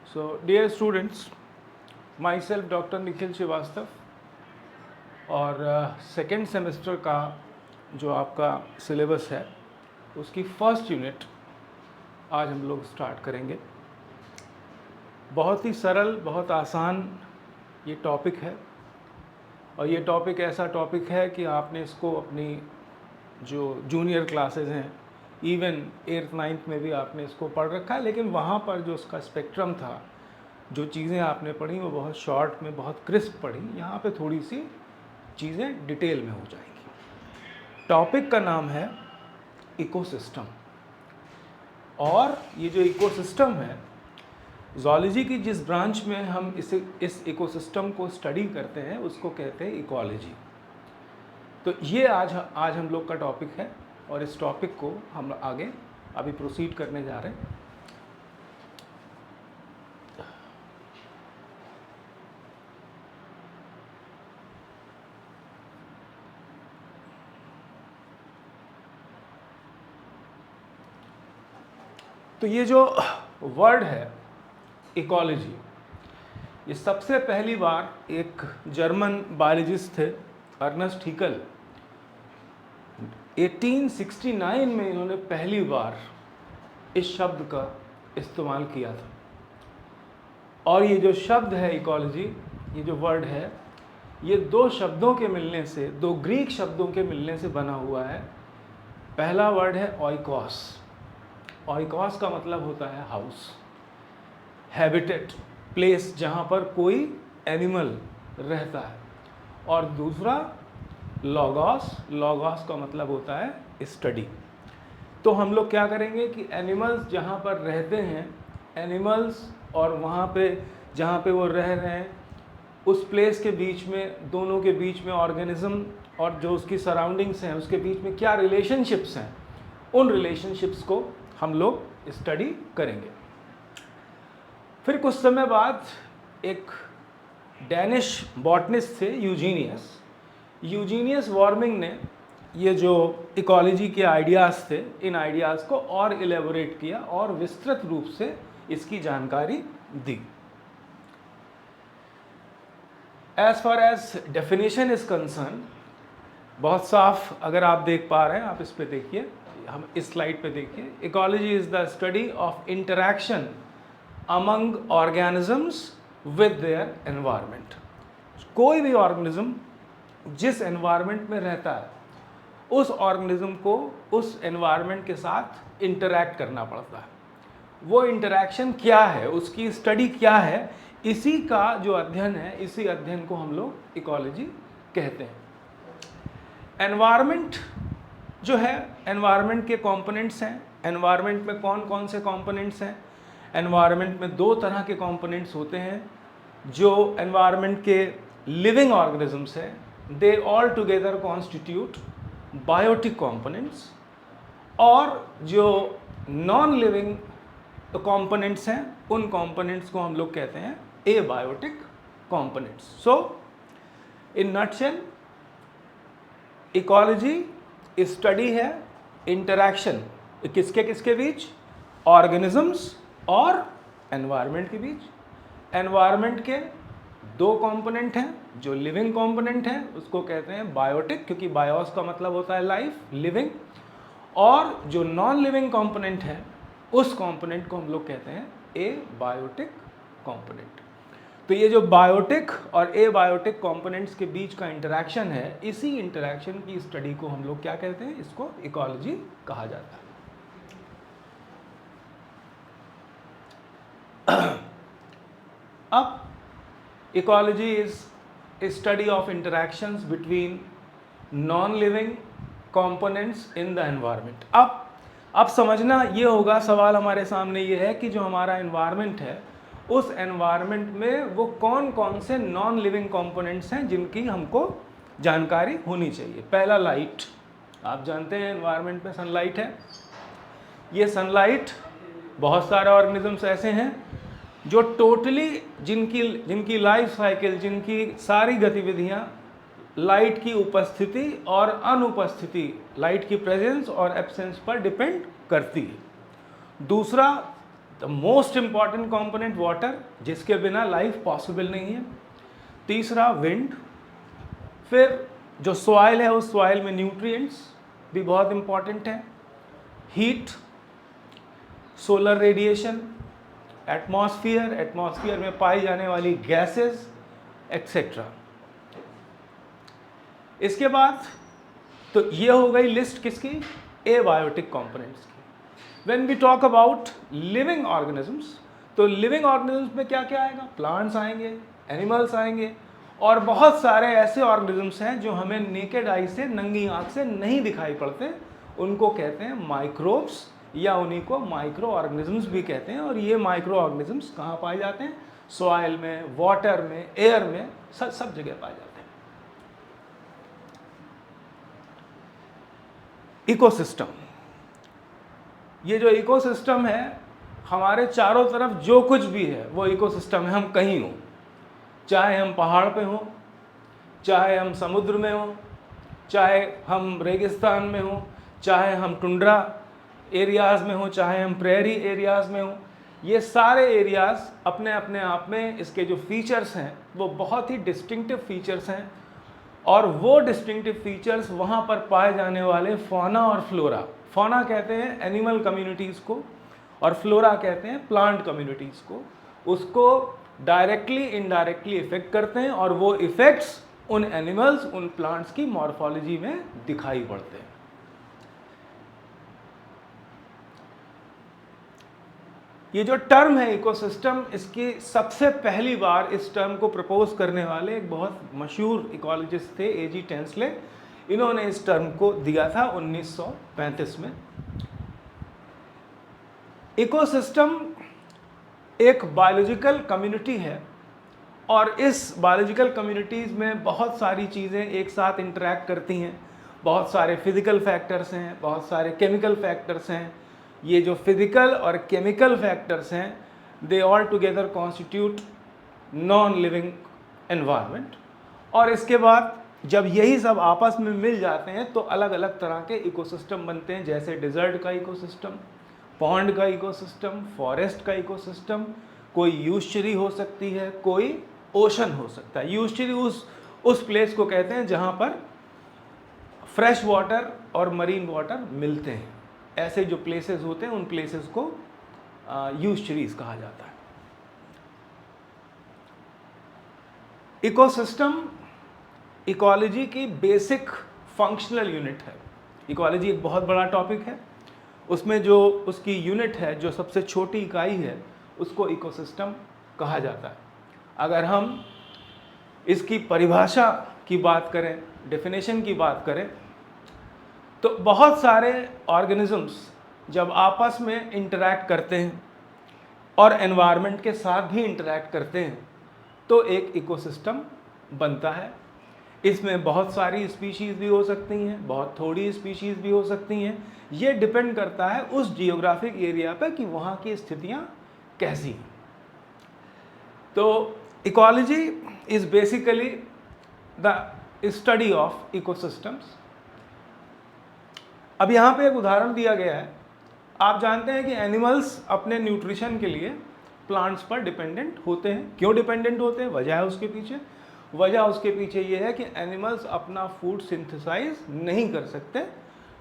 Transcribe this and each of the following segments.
So, dear students, myself Dr. Nikhil Srivastava और second semester का जो आपका सिलेबस है उसकी फर्स्ट यूनिट आज हम लोग स्टार्ट करेंगे। बहुत ही सरल, बहुत आसान ये टॉपिक है और ये टॉपिक ऐसा टॉपिक है कि आपने इसको अपनी जो जूनियर क्लासेस हैं, इवन 8th 9th में भी आपने इसको पढ़ रखा है, लेकिन वहाँ पर जो उसका स्पेक्ट्रम था, जो चीज़ें आपने पढ़ी वो बहुत शॉर्ट में, बहुत क्रिस्प पढ़ी। यहाँ पे थोड़ी सी चीज़ें डिटेल में हो जाएंगी। टॉपिक का नाम है इकोसिस्टम, और ये जो इकोसिस्टम है, ज़ूलॉजी की जिस ब्रांच में हम इस इकोसिस्टम को स्टडी करते हैं उसको कहते हैं इकोलॉजी। तो ये आज हम लोग का टॉपिक है और इस टॉपिक को हम आगे अभी प्रोसीड करने जा रहे हैं। तो ये जो वर्ड है इकोलॉजी, ये सबसे पहली बार एक जर्मन बायोलॉजिस्ट थे अर्नेस्ट हैकेल, 1869 में इन्होंने पहली बार इस शब्द का इस्तेमाल किया था। और ये जो शब्द है इकोलॉजी, ये जो वर्ड है, ये दो शब्दों के मिलने से, दो ग्रीक शब्दों के मिलने से बना हुआ है। पहला वर्ड है ओइकोस। ओइकोस का मतलब होता है हाउस, हैबिटेट, प्लेस जहाँ पर कोई एनिमल रहता है। और दूसरा लोगोस। लोगोस का मतलब होता है स्टडी। तो हम लोग क्या करेंगे कि एनिमल्स जहाँ पर रहते हैं, एनिमल्स और वहाँ पे जहाँ पे वो रह रहे हैं, उस प्लेस के बीच में, दोनों के बीच में ऑर्गेनिज्म और जो उसकी सराउंडिंग्स हैं उसके बीच में क्या रिलेशनशिप्स हैं, उन रिलेशनशिप्स को हम लोग स्टडी करेंगे। फिर कुछ समय बाद एक डैनिश बॉटनिस्ट थे यूजीनियस वार्मिंग ने ये जो इकोलॉजी के आइडियाज़ थे, इन आइडियाज़ को और इलेबोरेट किया और विस्तृत रूप से इसकी जानकारी दी। As far as definition is concern, बहुत साफ अगर आप देख पा रहे हैं, आप इस पे देखिए, हम इस स्लाइड पे देखिए। Ecology is the study of interaction among organisms with their environment. कोई भी ऑर्गेनिज्म जिस एनवायरनमेंट में रहता है, उस ऑर्गेनिज्म को उस एनवायरनमेंट के साथ इंटरैक्ट करना पड़ता है। वो इंटरैक्शन क्या है, उसकी स्टडी क्या है, इसी का जो अध्ययन है, इसी अध्ययन को हम लोग इकोलॉजी कहते हैं। एनवायरनमेंट जो है, एनवायरनमेंट के कंपोनेंट्स हैं। एनवायरनमेंट में कौन कौन से कंपोनेंट्स हैं? एनवायरनमेंट में दो तरह के कंपोनेंट्स होते हैं। जो एनवायरनमेंट के लिविंग ऑर्गेनिजम्स हैं, they all together constitute biotic components, और जो नॉन लिविंग कंपोनेंट्स हैं, उन कंपोनेंट्स को हम लोग कहते हैं abiotic components. So in nutshell, ecology study है इंटरैक्शन किसके किसके बीच, ऑर्गेनिजम्स और एनवायरनमेंट के बीच। एनवायरनमेंट के दो कंपोनेंट हैं, जो लिविंग कंपोनेंट हैं उसको कहते हैं बायोटिक, क्योंकि बायोस का मतलब होता है लाइफ, लिविंग, और जो नॉन लिविंग कंपोनेंट है उस कंपोनेंट को हम लोग कहते हैं एबायोटिक कंपोनेंट। तो ये जो बायोटिक और एबायोटिक कंपोनेंट्स के बीच का इंटरैक्शन है, इसी इंटरैक्शन की स्टडी को हम लोग क्या कहते हैं, इसको इकोलॉजी कहा जाता है। अब ecology is study of interactions between non living components in the environment. अब समझना ये होगा, सवाल हमारे सामने ये है कि जो हमारा एनवायरनमेंट है, उस एनवायरनमेंट में वो कौन कौन से नॉन लिविंग कंपोनेंट्स हैं जिनकी हमको जानकारी होनी चाहिए। पहला लाइट, आप जानते हैं एनवायरनमेंट में सनलाइट है। ये सनलाइट, बहुत सारे ऑर्गेनिजम्स ऐसे हैं जो टोटली जिनकी लाइफ साइकिल, जिनकी सारी गतिविधियाँ लाइट की उपस्थिति और अनुपस्थिति, लाइट की प्रेजेंस और एब्सेंस पर डिपेंड करती है। दूसरा the most important component water, जिसके बिना लाइफ पॉसिबल नहीं है। तीसरा विंड। फिर जो सॉइल है उस सॉइल में न्यूट्रिएंट्स भी बहुत इम्पॉर्टेंट है। हीट, सोलर रेडिएशन, एटमॉस्फेयर में पाई जाने वाली गैसेस एक्सेट्रा। इसके बाद तो ये हो गई लिस्ट किसकी, एबायोटिक कंपोनेंट्स की। When we talk about living organisms, तो लिविंग ऑर्गेनिजम्स में क्या क्या आएगा, प्लांट्स आएंगे, एनिमल्स आएंगे, और बहुत सारे ऐसे ऑर्गेनिजम्स हैं जो हमें नेकेड आई से, नंगी आंख से नहीं दिखाई पड़ते, उनको कहते हैं माइक्रोब्स, या उन्हीं को माइक्रो ऑर्गेनिजम्स भी कहते हैं। और ये माइक्रो ऑर्गेनिजम्स कहाँ पाए जाते हैं, सॉइल में, वाटर में, एयर में, सब जगह पाए जाते हैं। इकोसिस्टम, ये जो इकोसिस्टम है, हमारे चारों तरफ जो कुछ भी है वो इकोसिस्टम है। हम कहीं हों, चाहे हम पहाड़ पे हों, चाहे हम समुद्र में हों, चाहे हम रेगिस्तान में हों, चाहे हम टुंड्रा एरियाज़ में हों, चाहे हम प्रेरी एरियाज़ में हों, ये सारे एरियाज़ अपने अपने आप में इसके जो फीचर्स हैं वो बहुत ही डिस्टिंक्टिव फीचर्स हैं। और वो डिस्टिंक्टिव फीचर्स वहाँ पर पाए जाने वाले फौना और फ्लोरा, फौना कहते हैं एनिमल कम्युनिटीज़ को और फ्लोरा कहते हैं प्लांट कम्युनिटीज़ को, उसको डायरेक्टली इनडायरेक्टली इफेक्ट करते हैं, और वो इफ़ेक्ट्स उन एनिमल्स, उन प्लांट्स की मॉर्फोलॉजी में दिखाई पड़ते हैं। ये जो टर्म है इकोसिस्टम, इसकी सबसे पहली बार इस टर्म को प्रपोज करने वाले एक बहुत मशहूर इकोलॉजिस्ट थे, एजी टेंसले। इन्होंने इस टर्म को दिया था 1935 में। इकोसिस्टम एक बायोलॉजिकल कम्युनिटी है, और इस बायोलॉजिकल कम्युनिटीज़ में बहुत सारी चीज़ें एक साथ इंटरैक्ट करती हैं। बहुत सारे फिजिकल फैक्टर्स हैं, बहुत सारे केमिकल फैक्टर्स हैं। ये जो फिजिकल और केमिकल फैक्टर्स हैं, they all together constitute non living environment. और इसके बाद जब यही सब आपस में मिल जाते हैं तो अलग अलग तरह के इकोसिस्टम बनते हैं, जैसे डिज़र्ट का इकोसिस्टम, पॉन्ड का इकोसिस्टम, फॉरेस्ट का इकोसिस्टम, कोई यूशरी हो सकती है, कोई ओशन हो सकता है। यूशरी उस प्लेस को कहते हैं जहाँ पर फ्रेश वाटर और मरीन वाटर मिलते हैं। ऐसे जो प्लेसेस होते हैं उन प्लेसेस को यूशरीज कहा जाता है। इकोसिस्टम इकोलॉजी की बेसिक फंक्शनल यूनिट है। इकोलॉजी एक बहुत बड़ा टॉपिक है, उसमें जो उसकी यूनिट है, जो सबसे छोटी इकाई है, उसको इकोसिस्टम कहा जाता है। अगर हम इसकी परिभाषा की बात करें, डेफिनेशन की बात करें, तो बहुत सारे ऑर्गेनिजम्स जब आपस में इंटरैक्ट करते हैं और एनवायरनमेंट के साथ भी इंटरैक्ट करते हैं तो एक इकोसिस्टम बनता है। इसमें बहुत सारी स्पीशीज़ भी हो सकती हैं, बहुत थोड़ी स्पीशीज़ भी हो सकती हैं। ये डिपेंड करता है उस जियोग्राफिक एरिया पर कि वहाँ की स्थितियाँ कैसी हैं। तो ecology is basically the study of ecosystems. अब यहाँ पे एक उदाहरण दिया गया है। आप जानते हैं कि एनिमल्स अपने न्यूट्रिशन के लिए प्लांट्स पर डिपेंडेंट होते हैं। क्यों डिपेंडेंट होते हैं, वजह है उसके पीछे। वजह उसके पीछे ये है कि एनिमल्स अपना फूड सिंथेसाइज नहीं कर सकते।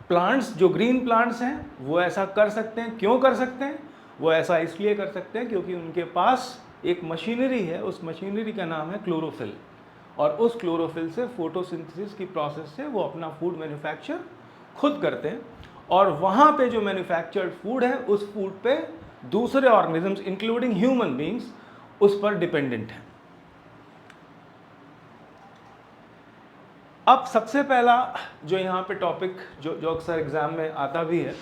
प्लांट्स, जो ग्रीन प्लांट्स हैं, वो ऐसा कर सकते हैं। क्यों कर सकते हैं? वो ऐसा इसलिए कर सकते हैं क्योंकि उनके पास एक मशीनरी है, उस मशीनरी का नाम है क्लोरोफिल, और उस क्लोरोफिल से फोटोसिंथेसिस की प्रोसेस से वो अपना फूड मैन्युफैक्चर खुद करते हैं। और वहाँ पे जो मैन्युफैक्चर्ड फूड है, उस फूड पे दूसरे ऑर्गेनिजम्स इंक्लूडिंग ह्यूमन बींग्स उस पर डिपेंडेंट हैं। अब सबसे पहला जो यहाँ पे टॉपिक जो अक्सर एग्जाम में आता भी है,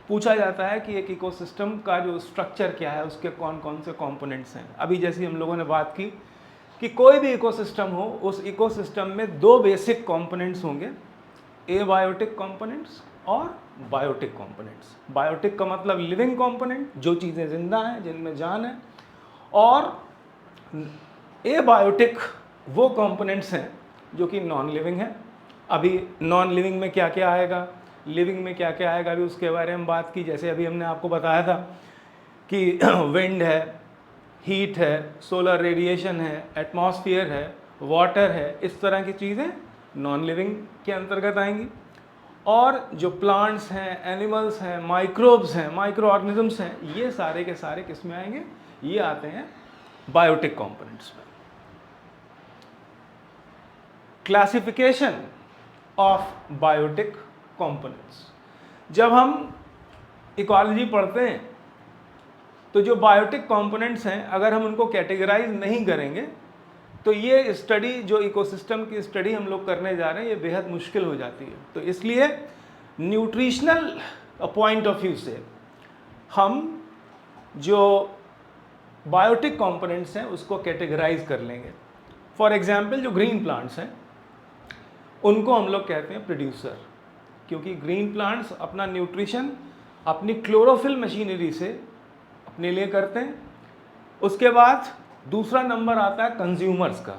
पूछा जाता है कि एक इकोसिस्टम का जो स्ट्रक्चर क्या है, उसके कौन कौन से कंपोनेंट्स हैं। अभी जैसे हम लोगों ने बात की कि कोई भी इकोसिस्टम हो, उस इकोसिस्टम में दो बेसिक कंपोनेंट्स होंगे, एबायोटिक कंपोनेंट्स और बायोटिक कंपोनेंट्स। बायोटिक का मतलब लिविंग कंपोनेंट, जो चीज़ें जिंदा हैं, जिनमें जान है, और एबायोटिक वो कंपोनेंट्स हैं जो कि नॉन लिविंग है। अभी नॉन लिविंग में क्या क्या आएगा, लिविंग में क्या क्या आएगा, अभी उसके बारे में बात की। जैसे अभी हमने आपको बताया था कि विंड है, हीट है, सोलर रेडिएशन है, एटमॉस्फेयर है, वाटर है, इस तरह की चीज़ें नॉन लिविंग के अंतर्गत आएंगी। और जो प्लांट्स हैं, एनिमल्स हैं, माइक्रोब्स हैं, माइक्रो ऑर्गेनिजम्स हैं, ये सारे के सारे किस में आएंगे? ये आते हैं बायोटिक कंपोनेंट्स में। क्लासिफिकेशन ऑफ बायोटिक कंपोनेंट्स, जब हम इकोलॉजी पढ़ते हैं तो जो बायोटिक कंपोनेंट्स हैं, अगर हम उनको कैटेगराइज नहीं करेंगे तो ये स्टडी, जो इकोसिस्टम की स्टडी हम लोग करने जा रहे हैं, ये बेहद मुश्किल हो जाती है। तो इसलिए न्यूट्रिशनल पॉइंट ऑफ व्यू से हम जो बायोटिक कंपोनेंट्स हैं उसको कैटेगराइज कर लेंगे। फॉर एग्जांपल, जो ग्रीन प्लांट्स हैं उनको हम लोग कहते हैं प्रोड्यूसर, क्योंकि ग्रीन प्लांट्स अपना न्यूट्रिशन अपनी क्लोरोफिल मशीनरी से अपने लिए करते हैं। उसके बाद दूसरा नंबर आता है कंज्यूमर्स का।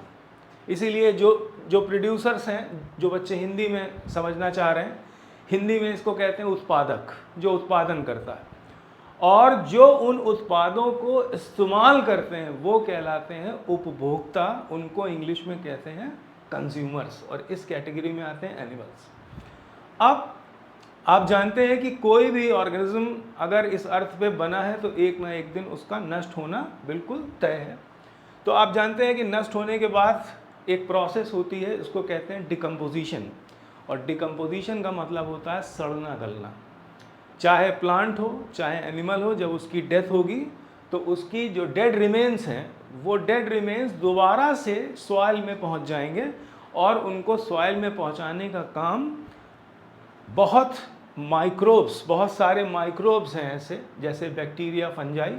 इसीलिए जो प्रोड्यूसर्स हैं, जो बच्चे हिंदी में समझना चाह रहे हैं, हिंदी में इसको कहते हैं उत्पादक, जो उत्पादन करता है। और जो उन उत्पादों को इस्तेमाल करते हैं वो कहलाते हैं उपभोक्ता, उनको इंग्लिश में कहते हैं कंज्यूमर्स। और इस कैटेगरी में आते हैं एनिमल्स। अब आप जानते हैं कि कोई भी ऑर्गेनिज्म अगर इस अर्थ पे बना है तो एक ना एक दिन उसका नष्ट होना बिल्कुल तय है। तो आप जानते हैं कि नष्ट होने के बाद एक प्रोसेस होती है, उसको कहते हैं डिकम्पोजिशन। और डिकम्पोजिशन का मतलब होता है सड़ना गलना। चाहे प्लांट हो चाहे एनिमल हो, जब उसकी डेथ होगी तो उसकी जो डेड रिमेन्स हैं वो डेड रिमेन्स दोबारा से सॉइल में पहुंच जाएंगे। और उनको सॉइल में पहुंचाने का काम बहुत सारे माइक्रोब्स हैं ऐसे, जैसे बैक्टीरिया, फंजाई,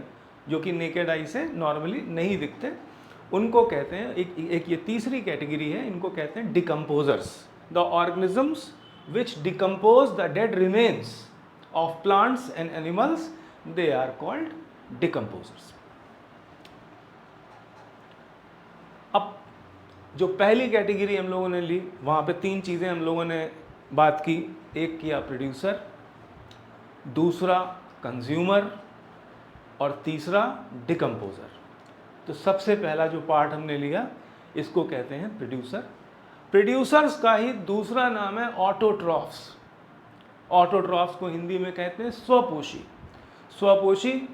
जो कि नेकेड आई से नॉर्मली नहीं दिखते, उनको कहते हैं। एक ये तीसरी कैटेगरी है, इनको कहते हैं decomposers. The organisms which decompose the dead remains of plants and animals, they are called decomposers. अब जो पहली कैटेगरी हम लोगों ने ली, वहाँ पे तीन चीज़ें हम लोगों ने बात की। एक किया प्रोड्यूसर, दूसरा कंज्यूमर, और तीसरा डिकम्पोजर। तो सबसे पहला जो पार्ट हमने लिया, इसको कहते हैं प्रोड्यूसर। प्रोड्यूसर्स का ही दूसरा नाम है ऑटोट्रॉफ्स। ऑटोट्रॉफ्स को हिंदी में कहते हैं स्वपोषी। स्वपोषी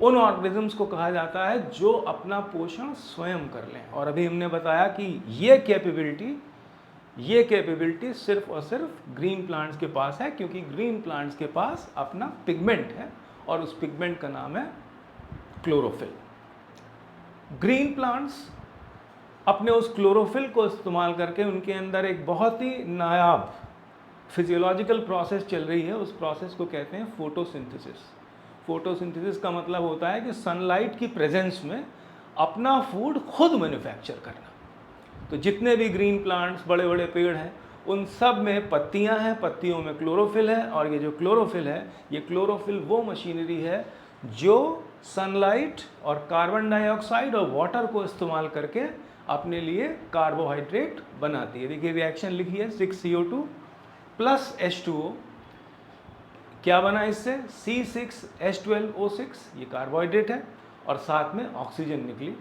उन ऑर्गेनिजम्स को कहा जाता है जो अपना पोषण स्वयं कर लें। और अभी हमने बताया कि ये कैपेबिलिटी सिर्फ और सिर्फ ग्रीन प्लांट्स के पास है, क्योंकि ग्रीन प्लांट्स के पास अपना पिगमेंट है और उस पिगमेंट का नाम है क्लोरोफिल। ग्रीन प्लांट्स अपने उस क्लोरोफिल को इस्तेमाल करके उनके अंदर एक बहुत ही नायाब फिजियोलॉजिकल प्रोसेस चल रही है। उस प्रोसेस को कहते हैं फोटोसिंथेसिस। फोटोसिंथेसिस का मतलब होता है कि सनलाइट की प्रेजेंस में अपना फूड खुद मैन्युफैक्चर करना। तो जितने भी ग्रीन प्लांट्स, बड़े बड़े पेड़ हैं, उन सब में पत्तियां हैं, पत्तियों में क्लोरोफिल है। और ये जो क्लोरोफिल है, ये क्लोरोफिल वो मशीनरी है जो सनलाइट और कार्बन डाइऑक्साइड और वाटर को इस्तेमाल करके अपने लिए कार्बोहाइड्रेट बनाती है। देखिए रिएक्शन लिखी है 6CO2 प्लस H2O। क्या बना इससे? C6H12O6, ये कार्बोहाइड्रेट है, और साथ में ऑक्सीजन निकली।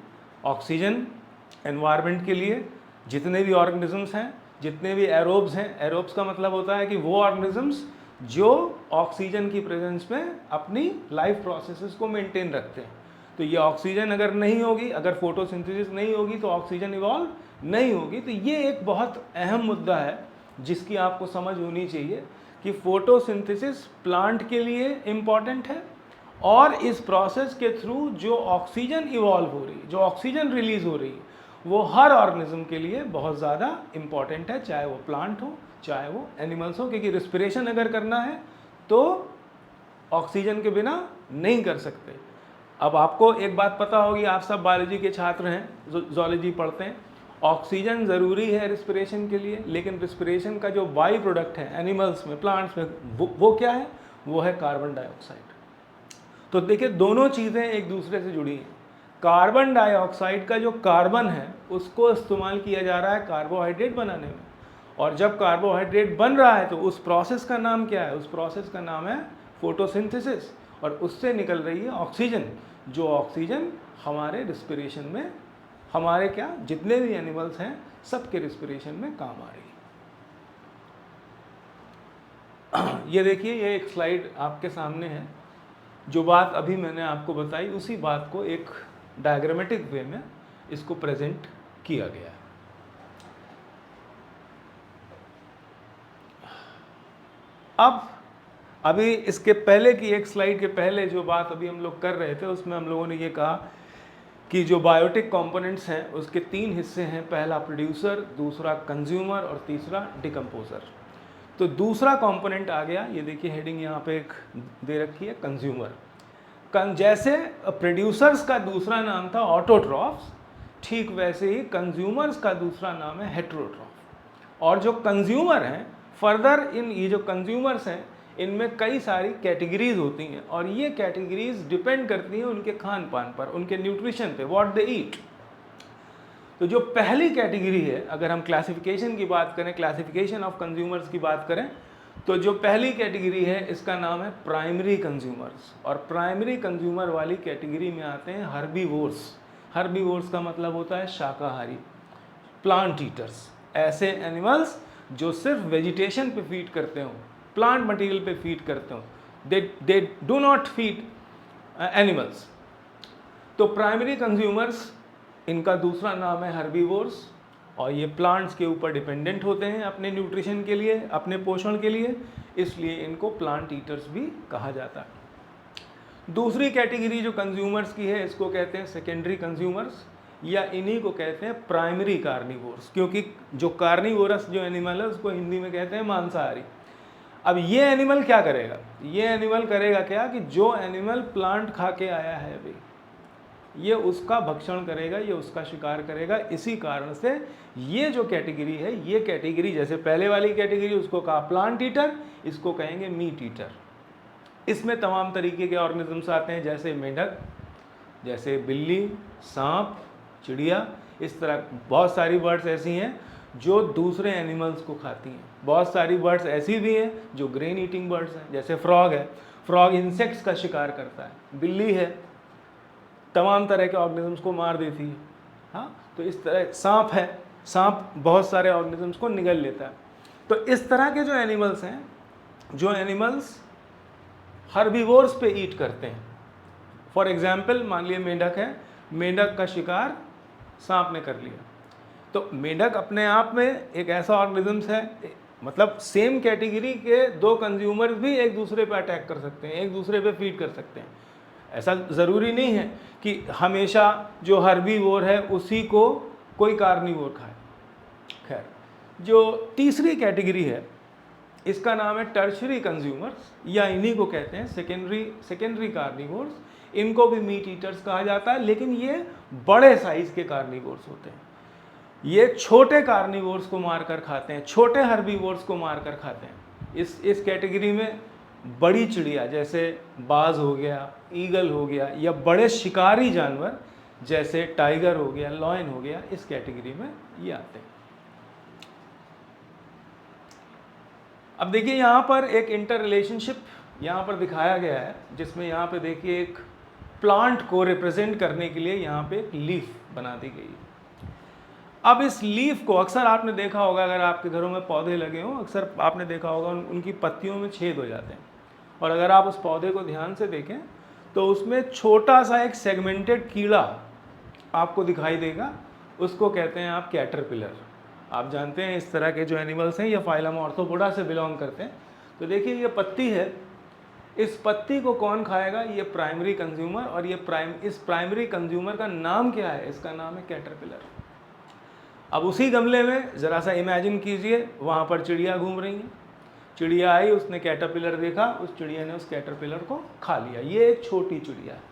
ऑक्सीजन एनवायरनमेंट के लिए जितने भी ऑर्गेनिजम्स हैं, जितने भी एरोब्स हैं, एरोब्स का मतलब होता है कि वो ऑर्गेनिजम्स जो ऑक्सीजन की प्रेजेंस में अपनी लाइफ प्रोसेसेस को मेंटेन रखते हैं। तो ये ऑक्सीजन अगर नहीं होगी, अगर फोटोसिंथेसिस नहीं होगी तो ऑक्सीजन इवॉल्व नहीं होगी। तो ये एक बहुत अहम मुद्दा है जिसकी आपको समझ होनी चाहिए कि फोटोसिंथेसिस प्लांट के लिए इम्पॉर्टेंट है, और इस प्रोसेस के थ्रू जो ऑक्सीजन इवॉल्व हो रही है, जो ऑक्सीजन रिलीज हो रही है, वो हर ऑर्गेनिज्म के लिए बहुत ज़्यादा इम्पॉर्टेंट है, चाहे वो प्लांट हो चाहे वो एनिमल्स हो। क्योंकि रिस्पिरेशन अगर करना है तो ऑक्सीजन के बिना नहीं कर सकते। अब आपको एक बात पता होगी, आप सब बायोलॉजी के छात्र हैं, जूलॉजी पढ़ते हैं, ऑक्सीजन ज़रूरी है रिस्पिरेशन के लिए, लेकिन रिस्पिरेशन का जो बाई प्रोडक्ट है एनिमल्स में, प्लांट्स में, वो क्या है? वो है कार्बन डाइऑक्साइड। तो देखिए दोनों चीज़ें एक दूसरे से जुड़ी हैं। कार्बन डाइऑक्साइड का जो कार्बन है उसको इस्तेमाल किया जा रहा है कार्बोहाइड्रेट बनाने में, और जब कार्बोहाइड्रेट बन रहा है तो उस प्रोसेस का नाम क्या है? उस प्रोसेस का नाम है फोटोसिंथेसिस, और उससे निकल रही है ऑक्सीजन, जो ऑक्सीजन हमारे रिस्पिरेशन में, हमारे क्या जितने भी एनिमल्स हैं सबके रिस्पिरेशन में काम आ रही है। ये देखिए, ये एक स्लाइड आपके सामने है, जो बात अभी मैंने आपको बताई उसी बात को एक डायग्रामेटिक वे में इसको प्रेजेंट किया गया है। अब अभी इसके पहले की एक स्लाइड के पहले जो बात अभी हम लोग कर रहे थे उसमें हम लोगों ने ये कहा कि जो बायोटिक कंपोनेंट्स हैं उसके 3 हिस्से हैं, पहला प्रोड्यूसर, दूसरा कंज्यूमर और तीसरा डिकम्पोजर। तो दूसरा कंपोनेंट आ गया, ये देखिए हेडिंग यहाँ पे एक दे रखी है, कंज्यूमर। जैसे प्रोड्यूसर्स का दूसरा नाम था ऑटोट्रॉफ्स, ठीक वैसे ही कंज्यूमर्स का दूसरा नाम है हेटेरोट्रॉफ। और जो कंज्यूमर हैं फर्दर, ये जो कंज्यूमर्स हैं इनमें कई सारी कैटेगरीज होती हैं, और ये कैटेगरीज डिपेंड करती हैं उनके खान पान पर, उनके न्यूट्रिशन पे, व्हाट दे ईट। तो जो पहली कैटेगरी है, अगर हम क्लासिफिकेशन की बात करें, क्लासिफिकेशन ऑफ कंज्यूमर्स की बात करें, तो जो पहली कैटेगरी है इसका नाम है प्राइमरी कंज्यूमर्स। और प्राइमरी कंज्यूमर वाली कैटेगरी में आते हैं हर्बीवोर्स। हर्बीवोर्स का मतलब होता है शाकाहारी, प्लांट ईटर्स, ऐसे एनिमल्स जो सिर्फ वेजिटेशन पे फीड करते हो, प्लांट मटेरियल पे फीड करते हो, they do not feed animals. तो प्राइमरी कंज्यूमर्स, इनका दूसरा नाम है हर्बीवोर्स, और ये प्लांट्स के ऊपर डिपेंडेंट होते हैं अपने न्यूट्रिशन के लिए, अपने पोषण के लिए, इसलिए इनको प्लांट ईटर्स भी कहा जाता है। दूसरी कैटेगरी जो कंज्यूमर्स की है इसको कहते हैं सेकेंडरी कंज्यूमर्स, या इन्हीं को कहते हैं प्राइमरी कार्निवोर्स, क्योंकि जो कार्निवोरस जो एनिमल है उसको हिंदी में कहते हैं मांसाहारी। अब ये एनिमल क्या करेगा, ये एनिमल करेगा क्या कि जो एनिमल प्लांट खा के आया है भाई, ये उसका भक्षण करेगा, ये उसका शिकार करेगा। इसी कारण से ये जो कैटेगरी है, ये कैटेगरी जैसे पहले वाली कैटेगरी उसको कहा प्लांट ईटर, इसको कहेंगे मीट ईटर। इसमें तमाम तरीके के ऑर्गेनिजम्स आते हैं, जैसे मेंढक, जैसे बिल्ली, सांप, चिड़िया, इस तरह बहुत सारी बर्ड्स ऐसी हैं जो दूसरे एनिमल्स को खाती हैं। बहुत सारी बर्ड्स ऐसी भी हैं जो ग्रेन ईटिंग बर्ड्स हैं, जैसे फ्रॉग है, फ्रॉग इंसेक्ट्स का शिकार करता है। बिल्ली है, तमाम तरह के ऑर्गेनिजम्स को मार देती है। हाँ, तो इस तरह सांप है, सांप बहुत सारे ऑर्गेनिजम्स को निगल लेता है। तो इस तरह के जो एनिमल्स हैं, जो एनिमल्स हर्बीवोर्स पे ईट करते हैं, फॉर एग्जाम्पल मान लिया मेंढक है, मेंढक का शिकार सांप ने कर लिया, तो मेंढक अपने आप में एक ऐसा ऑर्गेनिजम्स है, मतलब सेम कैटेगरी के दो कंज्यूमर्स भी एक दूसरे पे अटैक कर सकते हैं, एक दूसरे पे फीड कर सकते हैं। ऐसा ज़रूरी नहीं है कि हमेशा जो हर्बीवोर है उसी को कोई कार्निवोर खाए। खैर, जो तीसरी कैटेगरी है इसका नाम है टर्शरी कंज्यूमर्स, या इन्हीं को कहते हैं सेकेंडरी कार्निवोर्स। इनको भी मीट ईटर्स कहा जाता है, लेकिन ये बड़े साइज के कार्निवोर्स होते हैं। ये छोटे कार्निवोर्स को मारकर खाते हैं, छोटे हर्बीवोर्स को मारकर खाते हैं। इस कैटेगरी में बड़ी चिड़िया जैसे बाज हो गया, ईगल हो गया, या बड़े शिकारी जानवर जैसे टाइगर हो गया, लॉयन हो गया, इस कैटेगरी में ये आते हैं। अब देखिए यहाँ पर एक इंटर रिलेशनशिप यहाँ पर दिखाया गया है, जिसमें यहाँ पे देखिए एक प्लांट को रिप्रेजेंट करने के लिए यहाँ पे एक लीफ बना दी गई है। अब इस लीफ को अक्सर आपने देखा होगा, अगर आपके घरों में पौधे लगे हों, अक्सर आपने देखा होगा उनकी पत्तियों में छेद हो जाते हैं, और अगर आप उस पौधे को ध्यान से देखें तो उसमें छोटा सा एक सेगमेंटेड कीड़ा आपको दिखाई देगा, उसको कहते हैं आप कैटरपिलर। आप जानते हैं इस तरह के जो एनिमल्स हैं ये फाइलम ऑर्थोपोडा से बिलोंग करते हैं। तो देखिए ये पत्ती है, इस पत्ती को कौन खाएगा, ये प्राइमरी कंज्यूमर, और ये इस प्राइमरी कंज्यूमर का नाम क्या है, इसका नाम है कैटरपिलर। अब उसी गमले में ज़रा सा इमेजिन कीजिए, वहाँ पर चिड़िया घूम रही हैं, चिड़िया आई, उसने कैटरपिलर देखा, उस चिड़िया ने उस कैटरपिलर को खा लिया। ये एक छोटी चिड़िया है।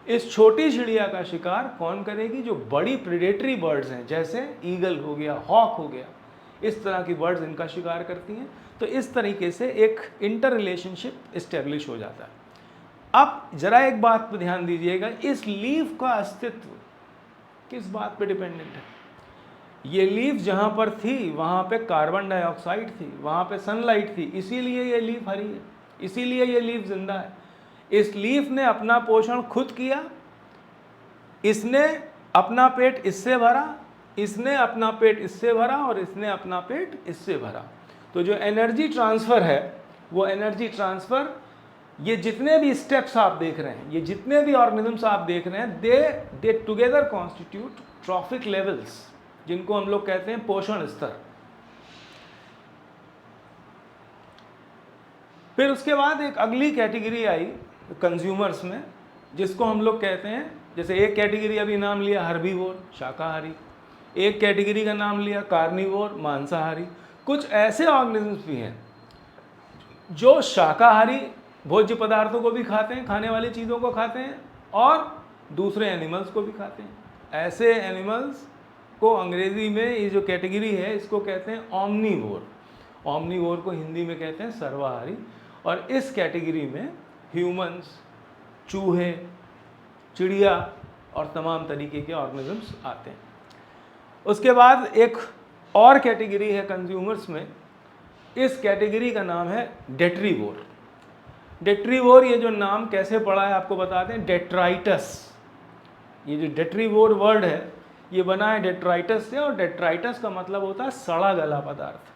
इस छोटी चिड़िया का शिकार कौन करेगी, जो बड़ी प्रेडेटरी बर्ड्स हैं, जैसे ईगल हो गया, हॉक हो गया, इस तरह की बर्ड्स इनका शिकार करती हैं। तो इस तरीके से एक इंटर रिलेशनशिप इस्टेब्लिश हो जाता है। अब जरा एक बात पर ध्यान दीजिएगा, इस लीफ का अस्तित्व किस बात पे डिपेंडेंट है। ये लीफ जहाँ पर थी वहाँ पे कार्बन डाइऑक्साइड थी, वहाँ पे सनलाइट थी, इसीलिए ये लीफ हरी है। इसीलिए ये लीफ जिंदा है। इस लीफ ने अपना पोषण खुद किया, इसने अपना पेट इससे भरा, इसने अपना पेट इससे भरा और इसने अपना पेट इससे भरा। तो जो एनर्जी ट्रांसफ़र है वो एनर्जी ट्रांसफ़र, ये जितने भी स्टेप्स आप देख रहे हैं, ये जितने भी ऑर्गेनिजम्स आप देख रहे हैं, दे टुगेदर कॉन्स्टिट्यूट ट्रॉफिक लेवल्स, जिनको हम लोग कहते हैं पोषण स्तर। फिर उसके बाद एक अगली कैटेगरी आई कंज्यूमर्स में, जिसको हम लोग कहते हैं, जैसे एक कैटेगरी अभी नाम लिया हर्बीवोर, शाकाहारी, एक कैटेगरी का नाम लिया कार्निवोर, मांसाहारी। कुछ ऐसे ऑर्गेनिजम्स भी हैं जो शाकाहारी भोज्य पदार्थों को भी खाते हैं, खाने वाली चीज़ों को खाते हैं, और दूसरे एनिमल्स को भी खाते हैं। ऐसे एनिमल्स को अंग्रेज़ी में ये जो कैटेगरी है इसको कहते हैं ओमनीवोर। ओमनीवोर को हिंदी में कहते हैं सर्वाहारी। और इस कैटेगरी में ह्यूमंस, चूहे, चिड़िया और तमाम तरीके के ऑर्गेनिजम्स आते हैं। उसके बाद एक और कैटेगरी है कंज्यूमर्स में, इस कैटेगरी का नाम है डेट्रीवोर। डेट्रीवोर, ये जो नाम कैसे पड़ा है आपको बताते हैं, डेट्राइटस। ये जो डेट्रीवोर वर्ड है ये बना है डेट्राइटस से, और डेट्राइटस का मतलब होता है सड़ा गला पदार्थ।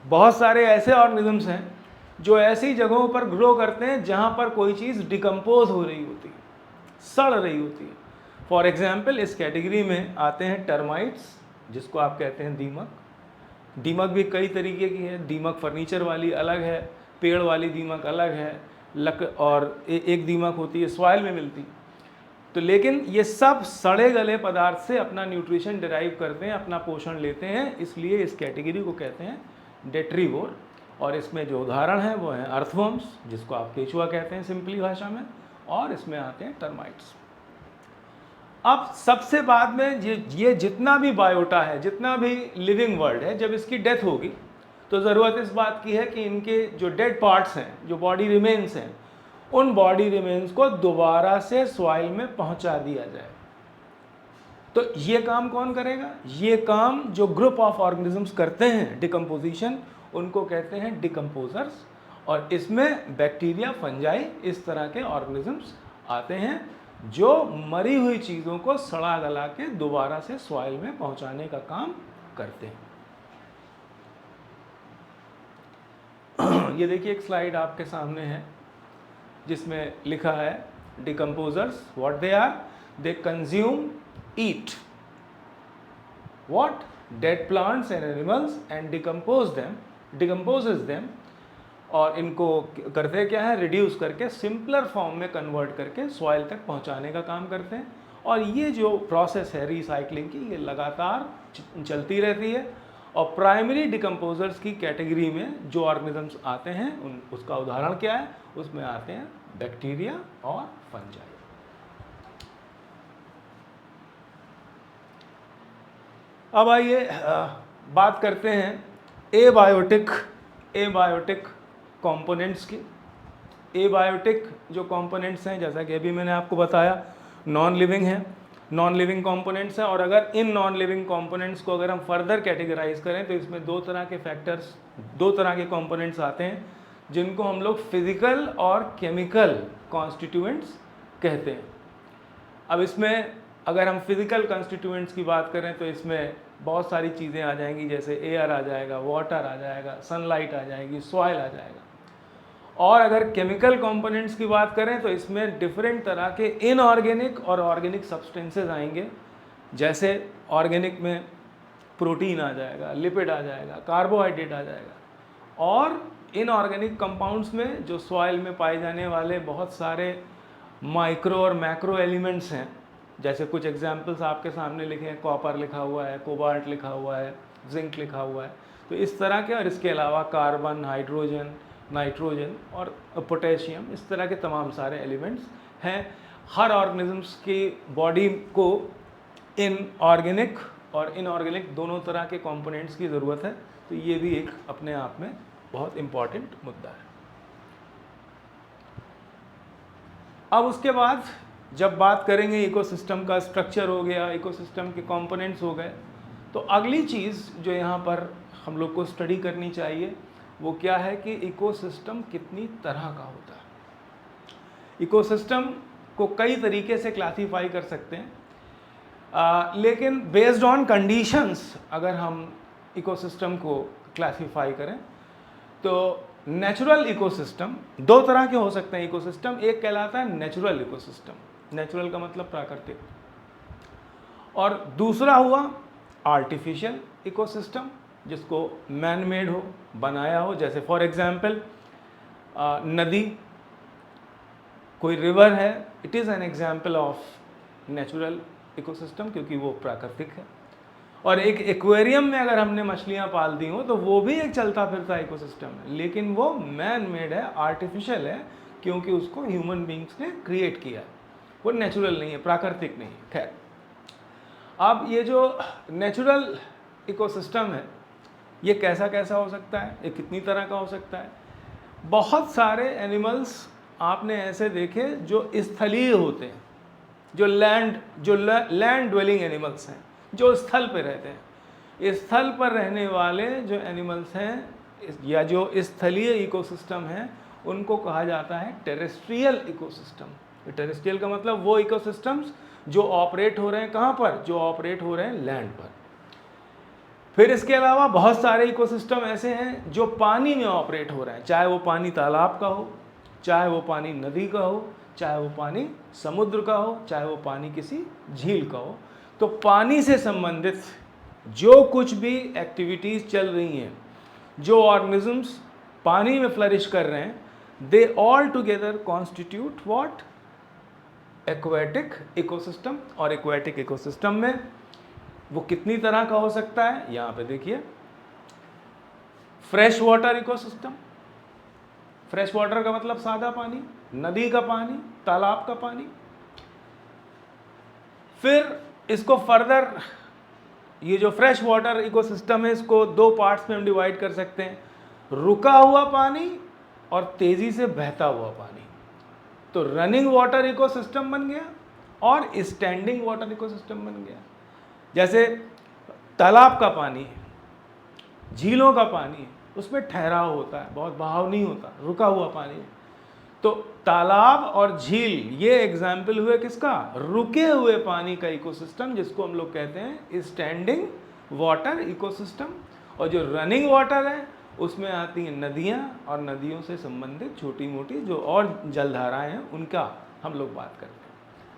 बहुत सारे ऐसे ऑर्गेनिजम्स हैं जो ऐसी जगहों पर ग्रो करते हैं जहाँ पर कोई चीज़ डिकम्पोज हो रही होती है, सड़ रही होती है। फॉर एग्जाम्पल इस कैटेगरी में आते हैं टर्माइट्स, जिसको आप कहते हैं दीमक। दीमक भी कई तरीके की है, दीमक फर्नीचर वाली अलग है, पेड़ वाली दीमक अलग है, और एक दीमक होती है सॉइल में मिलती। तो लेकिन ये सब सड़े गले पदार्थ से अपना न्यूट्रिशन डिराइव करते हैं, अपना पोषण लेते हैं, इसलिए इस कैटेगरी को कहते हैं डेट्रीवोर। और इसमें जो उदाहरण है वो है अर्थवर्म्स, जिसको आप केचुआ कहते हैं सिंपली भाषा में, और इसमें आते हैं टर्माइट्स। अब सबसे बाद में ये जितना भी बायोटा है, जितना भी लिविंग वर्ल्ड है, जब इसकी डेथ होगी तो ज़रूरत इस बात की है कि इनके जो डेड पार्ट्स हैं, जो बॉडी रिमेन्स हैं, उन बॉडी रिमेन्स को दोबारा से सॉइल में पहुंचा दिया जाए। तो ये काम कौन करेगा? ये काम जो ग्रुप ऑफ ऑर्गेनिजम्स करते हैं डिकम्पोजिशन, उनको कहते हैं डिकम्पोजर्स। और इसमें बैक्टीरिया, फंजाई, इस तरह के ऑर्गेनिजम्स आते हैं जो मरी हुई चीज़ों को सड़ा गला के दोबारा से सॉइल में पहुंचाने का काम करते हैं। ये देखिए एक स्लाइड आपके सामने है जिसमें लिखा है decomposers, what they are, they consume, eat what, dead plants and animals and decomposes them. और इनको करते क्या है, रिड्यूस करके सिंपलर फॉर्म में कन्वर्ट करके सॉइल तक पहुंचाने का काम करते हैं। और ये जो प्रोसेस है रिसाइकलिंग की, ये लगातार चलती रहती है। और प्राइमरी डिकम्पोजर्स की कैटेगरी में जो ऑर्गेनिजम्स आते हैं उसका उदाहरण क्या है, उसमें आते हैं बैक्टीरिया और फंजाई। अब आइए बात करते हैं एबायोटिक कंपोनेंट्स की। एबायोटिक जो कंपोनेंट्स हैं, जैसा कि अभी मैंने आपको बताया, नॉन लिविंग हैं, नॉन लिविंग कंपोनेंट्स हैं। और अगर इन नॉन लिविंग कंपोनेंट्स को अगर हम फर्दर कैटेगराइज करें तो इसमें दो तरह के कंपोनेंट्स आते हैं, जिनको हम लोग फिजिकल और केमिकल कॉन्स्टिट्यूएंट्स कहते हैं। अब इसमें अगर हम फिजिकल कॉन्स्टिट्यूएंट्स की बात करें तो इसमें बहुत सारी चीज़ें आ जाएंगी, जैसे एयर आ जाएगा, वाटर आ जाएगा, सनलाइट आ जाएगी, सॉइल आ जाएगा। और अगर केमिकल कंपोनेंट्स की बात करें तो इसमें डिफरेंट तरह के इनऑर्गेनिक और ऑर्गेनिक सब्सटेंसेस आएंगे। जैसे ऑर्गेनिक में प्रोटीन आ जाएगा, लिपिड आ जाएगा, कार्बोहाइड्रेट आ जाएगा। और इनऑर्गेनिक कंपाउंड्स में जो सॉइल में पाए जाने वाले बहुत सारे माइक्रो और मैक्रो एलिमेंट्स हैं, जैसे कुछ एग्जाम्पल्स आपके सामने लिखे हैं, कॉपर लिखा हुआ है, कोबाल्ट लिखा हुआ है, जिंक लिखा हुआ है। तो इस तरह के, और इसके अलावा कार्बन, हाइड्रोजन, नाइट्रोजन और पोटेशियम, इस तरह के तमाम सारे एलिमेंट्स हैं। हर ऑर्गेनिजम्स की बॉडी को इन ऑर्गेनिक और इनऑर्गेनिक दोनों तरह के कंपोनेंट्स की ज़रूरत है। तो ये भी एक अपने आप में बहुत इम्पॉर्टेंट मुद्दा है। अब उसके बाद जब बात करेंगे इकोसिस्टम का, स्ट्रक्चर हो गया, इकोसिस्टम के कंपोनेंट्स हो गए, तो अगली चीज़ जो यहाँ पर हम लोग को स्टडी करनी चाहिए वो क्या है कि इकोसिस्टम कितनी तरह का होता है। इकोसिस्टम को कई तरीके से क्लासीफाई कर सकते हैं, लेकिन बेस्ड ऑन कंडीशंस अगर हम इकोसिस्टम को क्लासीफाई करें तो नेचुरल इकोसिस्टम दो तरह के हो सकते हैं। इकोसिस्टम एक कहलाता है नेचुरल इकोसिस्टम, नेचुरल का मतलब प्राकृतिक, और दूसरा हुआ आर्टिफिशियल इकोसिस्टम जिसको मैन मेड हो, बनाया हो। जैसे फॉर एग्जांपल नदी, कोई रिवर है, it is an example of natural ecosystem क्योंकि वो प्राकृतिक है। और एक एक्वेरियम में अगर हमने मछलियाँ पाल दी हो तो वो भी एक चलता फिरता इकोसिस्टम है, लेकिन वो मैन मेड है, आर्टिफिशियल है, क्योंकि उसको ह्यूमन बींग्स ने क्रिएट किया है, वो नेचुरल नहीं है, प्राकृतिक नहीं है। खैर, अब ये जो नेचुरल इकोसिस्टम है ये कैसा कैसा हो सकता है, ये कितनी तरह का हो सकता है। बहुत सारे एनिमल्स आपने ऐसे देखे जो स्थलीय होते हैं, जो लैंड ड्वेलिंग एनिमल्स हैं, जो स्थल पर रहते हैं। स्थल पर रहने वाले जो एनिमल्स हैं या जो स्थलीय इकोसिस्टम हैं उनको कहा जाता है टेरेस्ट्रियल इकोसिस्टम। टेरेस्ट्रियल का मतलब वो इकोसिस्टम्स जो ऑपरेट हो रहे हैं कहाँ पर, जो ऑपरेट हो रहे हैं लैंड पर। फिर इसके अलावा बहुत सारे इकोसिस्टम ऐसे हैं जो पानी में ऑपरेट हो रहे हैं, चाहे वो पानी तालाब का हो, चाहे वो पानी नदी का हो, चाहे वो पानी समुद्र का हो, चाहे वो पानी किसी झील का हो। तो पानी से संबंधित जो कुछ भी एक्टिविटीज़ चल रही हैं, जो ऑर्गेनिजम्स पानी में फ्लरिश कर रहे हैं, they all together constitute what, aquatic ecosystem. और एक्वेटिक इकोसिस्टम में वो कितनी तरह का हो सकता है, यहाँ पे देखिए, fresh water ecosystem. Fresh water का मतलब सादा पानी, नदी का पानी, तालाब का पानी। फिर इसको फर्दर, ये जो फ्रेश वाटर इकोसिस्टम है इसको दो पार्ट्स में हम डिवाइड कर सकते हैं, रुका हुआ पानी और तेजी से बहता हुआ पानी। तो रनिंग वाटर इकोसिस्टम बन गया और स्टैंडिंग वाटर इकोसिस्टम बन गया। जैसे तालाब का पानी है, झीलों का पानी है, उसमें ठहराव होता है, बहुत बहाव नहीं होता, रुका हुआ पानी है। तो तालाब और झील ये एग्जाम्पल हुए किसका, रुके हुए पानी का इकोसिस्टम, जिसको हम लोग कहते हैं स्टैंडिंग वाटर इकोसिस्टम। और जो रनिंग वाटर है उसमें आती हैं नदियाँ और नदियों से संबंधित छोटी मोटी जो और जलधाराएं हैं उनका हम लोग बात करते हैं।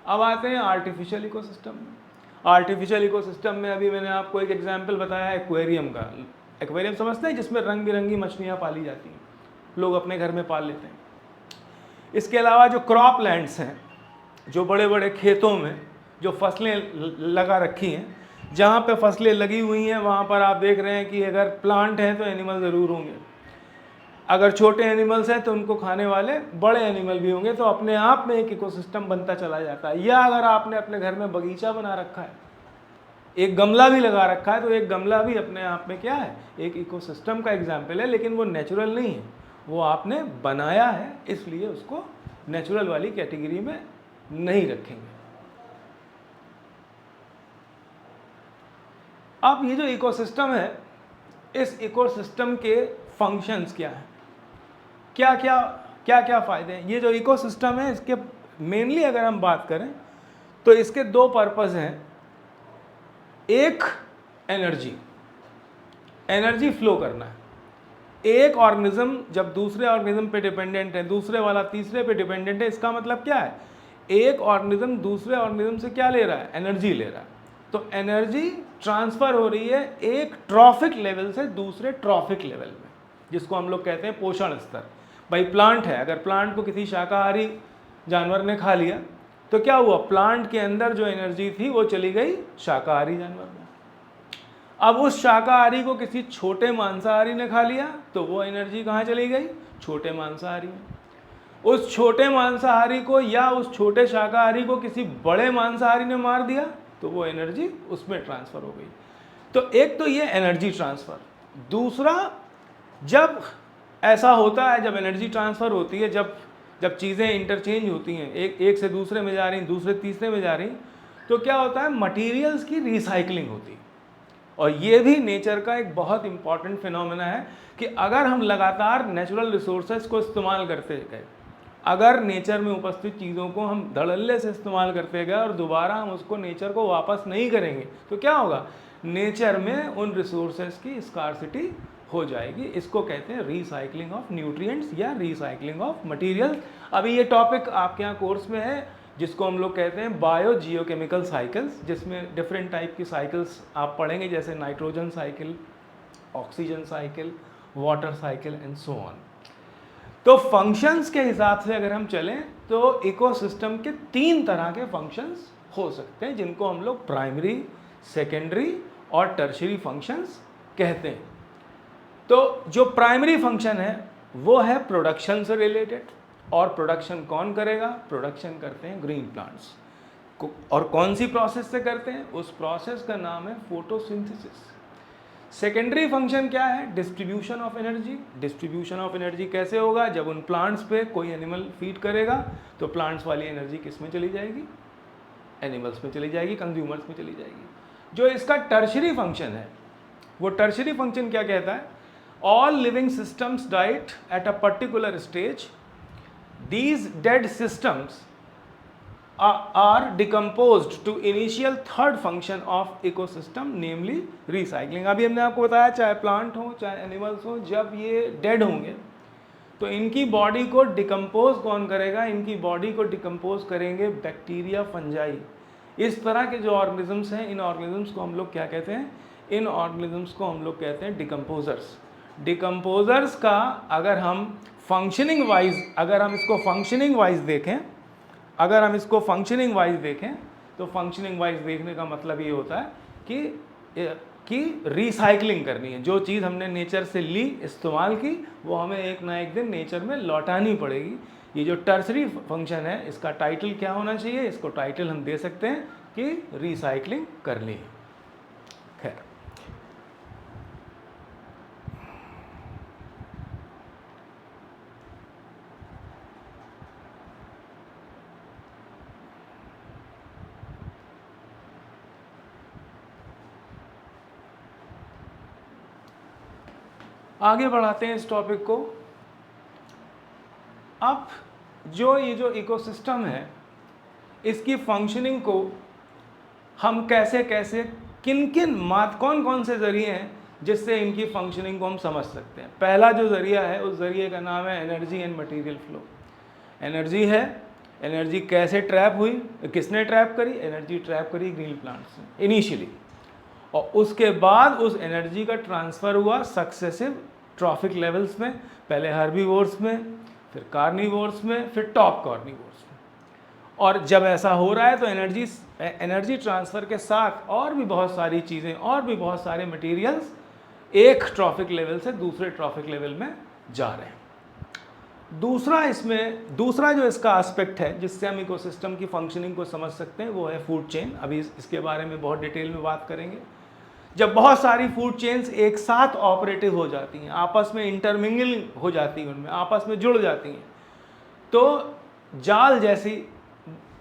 अब आते हैं आर्टिफिशियल इकोसिस्टम में। आर्टिफिशियल इकोसिस्टम में अभी मैंने आपको एक एग्जाम्पल बताया एक्वेरियम का। एक्वेरियम समझते हैं, जिसमें रंग बिरंगी मछलियाँ पाली जाती हैं, लोग अपने घर में पाल लेते हैं। इसके अलावा जो क्रॉप लैंड्स हैं, जो बड़े बड़े खेतों में जो फसलें लगा रखी हैं, जहाँ पे फसलें लगी हुई हैं वहाँ पर आप देख रहे हैं कि अगर प्लांट है तो एनिमल ज़रूर होंगे, अगर छोटे एनिमल्स हैं तो उनको खाने वाले बड़े एनिमल भी होंगे। तो अपने आप में एक इकोसिस्टम बनता चला जाता है। या अगर आपने अपने घर में बगीचा बना रखा है, एक गमला भी लगा रखा है, तो एक गमला भी अपने आप में क्या है, एक इकोसिस्टम का एग्जाम्पल है, लेकिन वो नेचुरल नहीं है, वो आपने बनाया है, इसलिए उसको नेचुरल वाली कैटेगरी में नहीं रखेंगे। अब ये जो इकोसिस्टम है, इस इकोसिस्टम के फंक्शंस क्या हैं, क्या क्या फ़ायदे हैं। ये जो इकोसिस्टम है इसके मेनली अगर हम बात करें तो इसके दो पर्पस हैं। एक एनर्जी फ्लो करना है। एक ऑर्गेनिज्म जब दूसरे ऑर्गेनिज्म पे डिपेंडेंट है, दूसरे वाला तीसरे पे डिपेंडेंट है, इसका मतलब क्या है, एक ऑर्गेनिज्म दूसरे ऑर्गेनिज्म से क्या ले रहा है, एनर्जी ले रहा है। तो एनर्जी ट्रांसफ़र हो रही है एक ट्रॉफिक लेवल से दूसरे ट्रॉफिक लेवल में, जिसको हम लोग कहते हैं पोषण स्तर। भाई प्लांट है, अगर प्लांट को किसी शाकाहारी जानवर ने खा लिया तो क्या हुआ, प्लांट के अंदर जो एनर्जी थी वो चली गई शाकाहारी जानवर में। अब उस शाकाहारी को किसी छोटे मांसाहारी ने खा लिया तो वो एनर्जी कहाँ चली गई, छोटे मांसाहारी में। उस छोटे मांसाहारी को या उस छोटे शाकाहारी को किसी बड़े मांसाहारी ने मार दिया तो वो एनर्जी उसमें ट्रांसफ़र हो गई। तो एक तो ये एनर्जी ट्रांसफ़र। दूसरा, जब ऐसा होता है, जब एनर्जी ट्रांसफ़र होती है, जब चीज़ें इंटरचेंज होती हैं, एक से दूसरे में जा रही, दूसरे तीसरे में जा रही, तो क्या होता है, मटेरियल्स की रिसाइकलिंग होती है। और ये भी नेचर का एक बहुत इंपॉर्टेंट फिनोमेना है कि अगर हम लगातार नेचुरल रिसोर्सेज को इस्तेमाल करते गए, अगर नेचर में उपस्थित चीज़ों को हम धड़ल्ले से इस्तेमाल करते गए और दोबारा हम उसको नेचर को वापस नहीं करेंगे तो क्या होगा, नेचर में उन रिसोर्सेज की स्कार्सिटी हो जाएगी। इसको कहते हैं रिसाइकलिंग ऑफ न्यूट्रिएंट्स या रिसाइकलिंग ऑफ मटेरियल। अभी ये टॉपिक आपके यहाँ कोर्स में है जिसको हम लोग कहते हैं बायो जियोकेमिकल साइकिल्स, जिसमें डिफरेंट टाइप की साइकिल्स आप पढ़ेंगे, जैसे nitrogen cycle, oxygen cycle, water cycle and so on. तो फंक्शंस के हिसाब से अगर हम चलें तो इकोसिस्टम के 3 तरह के फंक्शंस हो सकते हैं, जिनको हम लोग प्राइमरी, सेकेंडरी और टर्शियरी फंक्शंस कहते हैं। तो जो प्राइमरी फंक्शन है वो है प्रोडक्शन से रिलेटेड, और प्रोडक्शन कौन करेगा, प्रोडक्शन करते हैं ग्रीन प्लांट्स। और कौन सी प्रोसेस से करते हैं, उस प्रोसेस का नाम है फोटोसिंथेसिस। सेकेंडरी फंक्शन क्या है, distribution of energy. Distribution of energy कैसे होगा, जब उन प्लांट्स पे कोई एनिमल फीड करेगा तो प्लांट्स वाली एनर्जी किस में चली जाएगी, एनिमल्स में चली जाएगी, कंज्यूमर्स में चली जाएगी। जो इसका टर्शियरी फंक्शन है, वो टर्शियरी फंक्शन क्या कहता है, all living systems diet at a particular stage, these dead systems are decomposed to initial third function of ecosystem, namely recycling। अभी हमने आपको बताया चाहे प्लांट हो चाहे एनिमल्स हो, जब ये डेड होंगे तो इनकी बॉडी को डिकम्पोज कौन करेगा, इनकी बॉडी को डिकम्पोज करेंगे बैक्टीरिया, फंजाई। इस तरह के जो ऑर्गेनिजम्स हैं, इन ऑर्गेनिजम्स को हम लोग क्या कहते हैं, इन ऑर्गेनिजम्स को हम लोग कहते हैं डिकम्पोजर्स। डिकम्पोजर्स का अगर हम फंक्शनिंग वाइज, अगर हम इसको फंक्शनिंग वाइज देखें, अगर हम इसको फंक्शनिंग वाइज देखें तो फंक्शनिंग वाइज देखने का मतलब ये होता है कि रिसाइकलिंग करनी है। जो चीज़ हमने नेचर से ली, इस्तेमाल की, वो हमें एक ना एक दिन नेचर में लौटानी पड़ेगी। ये जो टर्सरी फंक्शन है, इसका टाइटल क्या होना चाहिए, इसको टाइटल हम दे सकते हैं कि रिसाइकलिंग करनी है। खैर, आगे बढ़ाते हैं इस टॉपिक को। अब ये जो इकोसिस्टम है, इसकी फंक्शनिंग को हम कैसे कैसे, कौन कौन से ज़रिए हैं जिससे इनकी फंक्शनिंग को हम समझ सकते हैं। पहला जो ज़रिया है, उस ज़रिए का नाम है energy and material flow. Energy है, एनर्जी कैसे ट्रैप हुई, किसने ट्रैप करी, एनर्जी ट्रैप करी ग्रीन प्लांट्स ने इनिशियली, और उसके बाद उस एनर्जी का ट्रांसफ़र हुआ सक्सेसिव ट्रॉफिक लेवल्स में, पहले हर्बीवोर्स में, फिर कार्निवोर्स में, फिर टॉप कार्निवोर्स में। और जब ऐसा हो रहा है तो एनर्जी ट्रांसफ़र के साथ और भी बहुत सारी चीज़ें, और भी बहुत सारे मटेरियल्स एक ट्रॉफिक लेवल से दूसरे ट्रॉफिक लेवल में जा रहे हैं। दूसरा जो इसका एस्पेक्ट है जिससे हम इकोसिस्टम की फंक्शनिंग को समझ सकते हैं, वो है फूड चेन। अभी इसके बारे में बहुत डिटेल में बात करेंगे। जब बहुत सारी फूड चेन्स एक साथ ऑपरेटिव हो जाती हैं, आपस में इंटरमिंगल हो जाती हैं, उनमें आपस में जुड़ जाती हैं, तो जाल जैसी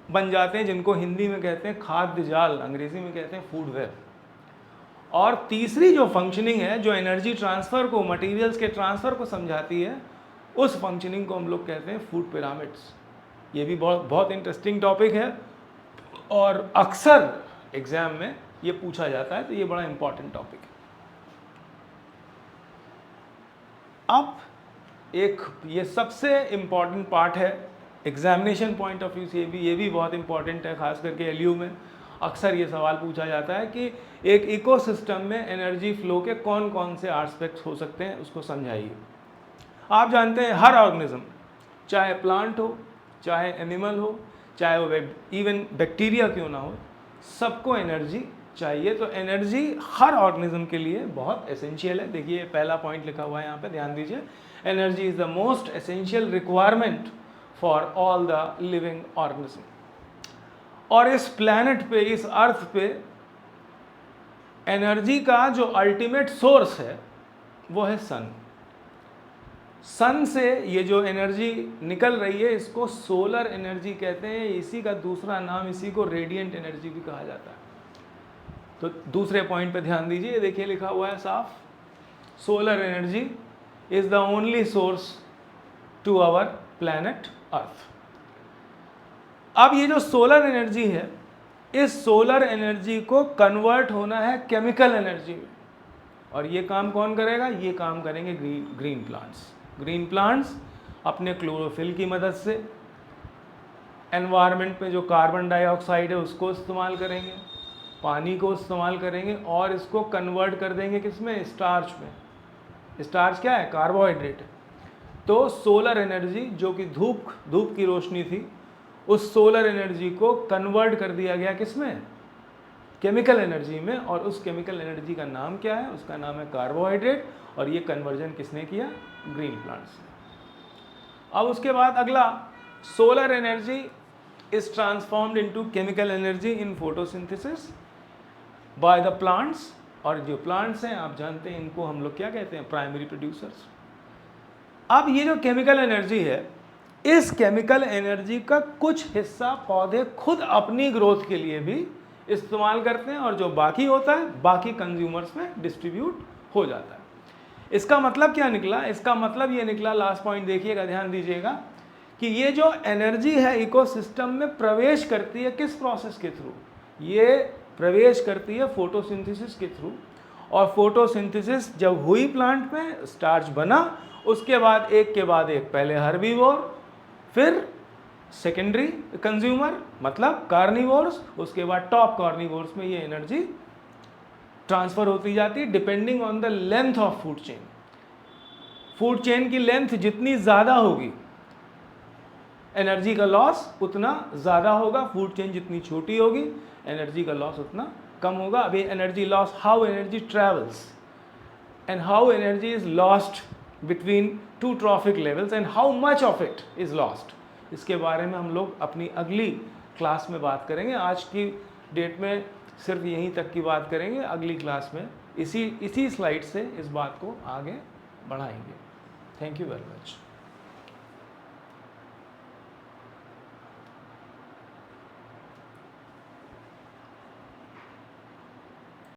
बन जाते हैं, जिनको हिंदी में कहते हैं खाद्य जाल, अंग्रेजी में कहते हैं फूड वेब। और तीसरी जो फंक्शनिंग है, जो एनर्जी ट्रांसफ़र को, मटेरियल्स के ट्रांसफ़र को समझाती है, उस फंक्शनिंग को हम लोग कहते हैं फूड पिरामिड्स। ये भी बहुत इंटरेस्टिंग टॉपिक है और अक्सर एग्ज़ाम में ये पूछा जाता है, तो ये बड़ा इंपॉर्टेंट टॉपिक है। अब ये सबसे इम्पॉर्टेंट पार्ट है एग्जामिनेशन पॉइंट ऑफ व्यू से, ये भी बहुत इंपॉर्टेंट है, खास करके एलयू में अक्सर ये सवाल पूछा जाता है कि एक इकोसिस्टम में एनर्जी फ्लो के कौन कौन से एस्पेक्ट्स हो सकते हैं, उसको समझाइए। आप जानते हैं हर ऑर्गेनिज्म, चाहे प्लांट हो, चाहे एनिमल हो, चाहे वो इवन बैक्टीरिया क्यों ना हो, सबको एनर्जी चाहिए। तो एनर्जी हर ऑर्गेनिज्म के लिए बहुत एसेंशियल है। देखिए पहला पॉइंट लिखा हुआ है यहाँ पे, ध्यान दीजिए, energy is the most essential requirement for all the living organism. और इस प्लैनेट पे, इस अर्थ पे एनर्जी का जो अल्टीमेट सोर्स है वो है सन। सन से ये जो एनर्जी निकल रही है, इसको सोलर एनर्जी कहते हैं। इसी का दूसरा नाम, इसी को रेडिएंट एनर्जी भी कहा जाता है। तो दूसरे पॉइंट पे ध्यान दीजिए, ये देखिए लिखा हुआ है साफ, solar energy is the only source to our planet earth. अब ये जो सोलर एनर्जी है, इस सोलर एनर्जी को कन्वर्ट होना है केमिकल एनर्जी में, और ये काम कौन करेगा? ये काम करेंगे ग्रीन प्लांट्स। ग्रीन प्लांट्स अपने क्लोरोफिल की मदद से एनवायरनमेंट में जो कार्बन डाइऑक्साइड है उसको इस्तेमाल करेंगे, पानी को इस्तेमाल करेंगे और इसको कन्वर्ट कर देंगे किसमें? स्टार्च में। स्टार्च क्या है? कार्बोहाइड्रेट है। तो सोलर एनर्जी जो कि धूप की रोशनी थी, उस सोलर एनर्जी को कन्वर्ट कर दिया गया किसमें? केमिकल एनर्जी में। और उस केमिकल एनर्जी का नाम क्या है? उसका नाम है कार्बोहाइड्रेट। और ये कन्वर्जन किसने किया? ग्रीन प्लांट्स ने। अब उसके बाद अगला, solar energy is transformed into chemical energy in photosynthesis by the plants. और जो प्लांट्स हैं आप जानते हैं इनको हम लोग क्या कहते हैं? Primary producers. अब ये जो केमिकल एनर्जी है, इस केमिकल एनर्जी का कुछ हिस्सा पौधे खुद अपनी ग्रोथ के लिए भी इस्तेमाल करते हैं, और जो बाकी होता है बाकी कंज्यूमर्स में डिस्ट्रीब्यूट हो जाता है। इसका मतलब क्या निकला? इसका मतलब ये निकला, लास्ट पॉइंट देखिएगा, ध्यान दीजिएगा, कि ये जो एनर्जी है इकोसिस्टम में प्रवेश करती है किस प्रोसेस के थ्रू? ये प्रवेश करती है फोटोसिंथेसिस के थ्रू। और फोटोसिंथेसिस जब हुई प्लांट में, स्टार्च बना, उसके बाद एक के बाद एक, पहले हर्बीवोर, फिर सेकेंडरी कंज्यूमर मतलब कार्निवोर्स, उसके बाद टॉप कार्निवोर्स में ये एनर्जी ट्रांसफर होती जाती है depending on the length of food chain. Food chain की लेंथ जितनी ज़्यादा होगी एनर्जी का लॉस उतना ज़्यादा होगा, फूड चेन जितनी छोटी होगी एनर्जी का लॉस उतना कम होगा। अभी energy loss, how energy travels and how energy is lost between two trophic levels and how much of it is lost, इसके बारे में हम लोग अपनी अगली क्लास में बात करेंगे। आज की डेट में सिर्फ यहीं तक की बात करेंगे, अगली क्लास में इसी स्लाइड से इस बात को आगे बढ़ाएंगे। Thank you very much.